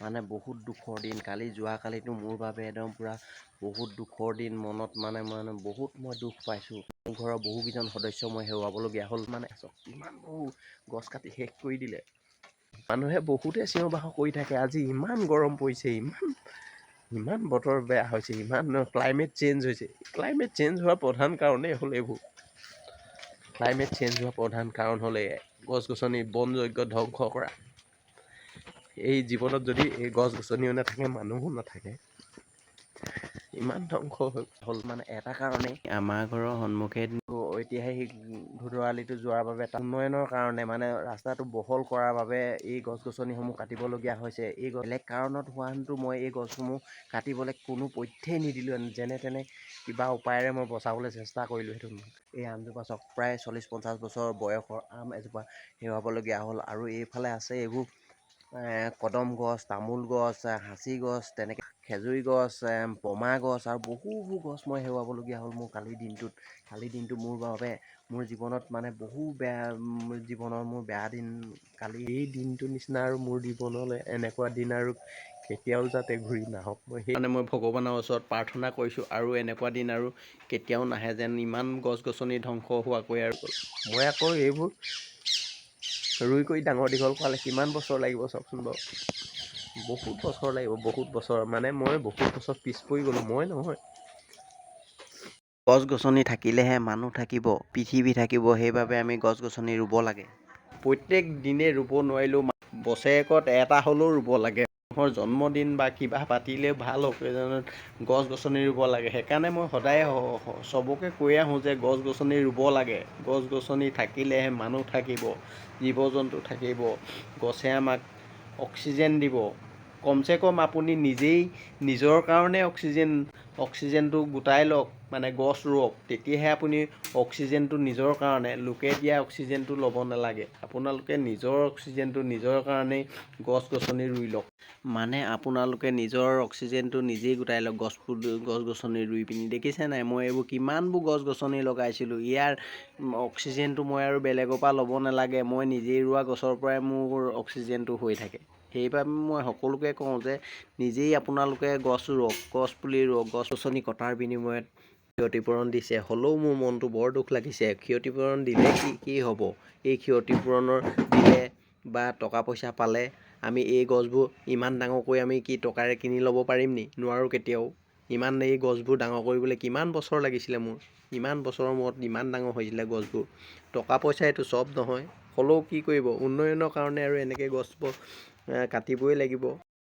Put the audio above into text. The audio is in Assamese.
মানে বহুত দুখৰ দিন। যোৱাকালিতো মোৰ বাবে একদম পূৰা বহুত দুখৰ দিন। মনত মানে বহুত মই দুখ পাইছোঁ। মোৰ ঘৰৰ বহুকেইজন সদস্য মই হেৰুৱাবলগীয়া হ'ল। মানে ইমান বহু গছ কাটি শেষ কৰি দিলে। মানুহে বহুতে চিঞৰ বাখৰ কৰি থাকে, আজি ইমান গৰম পৰিছে, ইমান বতৰ বেয়া হৈছে, ইমান ক্লাইমেট চেঞ্জ হৈছে। ক্লাইমেট চেঞ্জ হোৱাৰ প্ৰধান কাৰণেই হ'ল এইবোৰ। ক্লাইমেট চেঞ্জ হোৱাৰ প্ৰধান কাৰণ হ'ল গছ গছনি বনযজ্ঞ ধ্বংস কৰা। এই জীৱনত যদি এই গছ গছনিও নাথাকে, মানুহো নাথাকে। ইমান ধ্বংস হ'ল মানে এটা কাৰণেই, আমাৰ ঘৰৰ সন্মুখে ঐতিহাসিক ধুদৰ আলিটো যোৱাৰ বাবে উন্নয়নৰ কাৰণে, মানে ৰাস্তাটো বহল কৰাৰ বাবে এই গছ গছনিসমূহ কাটিবলগীয়া হৈছে। এই বেলেগ কাৰণত হোৱাহেঁতেনতো মই এই গছসমূহ কাটিবলৈ কোনো পধ্যেই নিদিলোঁহেঁতেন। যেনে তেনে কিবা উপায়েৰে মই বচাবলৈ চেষ্টা কৰিলোঁহেঁতেন। এই আমজোপা চাওক, প্ৰায় 40-50 বছৰ বয়সৰ আম এজোপা হেৰুৱাবলগীয়া হ'ল। আৰু এইফালে আছে এইবোৰ কদম গছ, তামোল গছ, সাঁচি গছ, তেনেকৈ খেজুৰী গছ, পমা গছ আৰু বহুবোৰ গছ মই হেৰুৱাবলগীয়া হ'ল মোৰ কালিৰ দিনটোত। কালিৰ দিনটো মোৰ বাবে মোৰ জীৱনত মানে বহু বেয়া, মোৰ বেয়া দিন। কালি এই দিনটোৰ নিচিনা আৰু মোৰ জীৱনলৈ এনেকুৱা দিন আৰু কেতিয়াও যাতে ঘূৰি নাহক। সেইকাৰণে মই ভগৱানৰ ওচৰত প্ৰাৰ্থনা কৰিছোঁ আৰু এনেকুৱা দিন আৰু কেতিয়াও নাহে যেন। ইমান গছ গছনি ধ্বংস হোৱাকৈ আৰু মই আকৌ এইবোৰ ৰুই কৰি ডাঙৰ দীঘল কৰালে কিমান বছৰ লাগিব চাওকচোন বাৰু। বহুত বছৰ লাগিব, বহুত বছৰ। মানে মই বহুত বছৰ পিছ পৰি গ'লোঁ। মই নহয়, গছ গছনি থাকিলেহে মানুহ থাকিব, পৃথিৱী থাকিব। সেইবাবে আমি গছ গছনি ৰুব লাগে। প্ৰত্যেক দিনে ৰুব নোৱাৰিলেও বছৰেকত এটা হ'লেও ৰুব লাগে। মানুহৰ জন্মদিন বা কিবা পাতিলে ভাল অকেজনত গছ গছনি ৰুব লাগে। সেইকাৰণে মই সদায় চবকে কৈ আহোঁ যে গছ গছনি ৰুব লাগে। গছ গছনি থাকিলেহে মানুহ থাকিব, জীৱ জন্তু থাকিব। গছে আমাক অক্সিজেন দিব। কমচে কম আপুনি নিজেই নিজৰ কাৰণে অক্সিজেনটো গোটাই লওক, মানে গছ ৰুৱক। তেতিয়াহে আপুনি অক্সিজেনটো নিজৰ কাৰণে, লোকে দিয়া অক্সিজেনটো ল'ব নালাগে। আপোনালোকে নিজৰ অক্সিজেনটো নিজৰ কাৰণেই গছ গছনি ৰুই লওক। মানে আপোনালোকে নিজৰ অক্সিজেনটো নিজেই গোটাই লওক, গছ গছনি ৰুই পিনি। দেখিছে নাই, মই এইবোৰ কিমানবোৰ গছ গছনি লগাইছিলোঁ। ইয়াৰ অক্সিজেনটো মই আৰু বেলেগৰ পৰা ল'ব নালাগে। মই নিজেই ৰোৱা গছৰ পৰাই মোৰ অক্সিজেনটো হৈ থাকে। সেইবাবে মই সকলোকে কওঁ যে নিজেই আপোনালোকে গছ ৰুৱক, গছ পুলি ৰুৱক। গছ গছনি কটাৰ বিনিময়ত ক্ষতিপূৰণ দিছে, হ'লেও মোৰ মনটো বৰ দুখ লাগিছে। ক্ষতিপূৰণ দিলে কি হ'ব? এই ক্ষতিপূৰণৰ দিলে বা টকা পইচা পালে আমি এই গছবোৰ ইমান ডাঙৰ কৰি আমি কি টকাৰে কিনি ল'ব পাৰিম নি? নোৱাৰোঁ কেতিয়াও। এই গছবোৰ ডাঙৰ কৰিবলৈ কিমান বছৰ লাগিছিলে মোৰ। ইমান বছৰৰ মূৰত ইমান ডাঙৰ হৈছিলে গছবোৰ। টকা পইচাইটো চব নহয়। হ'লেও কি কৰিব, উন্নয়নৰ কাৰণে আৰু এনেকৈ গছবোৰ কাটিবই লাগিব।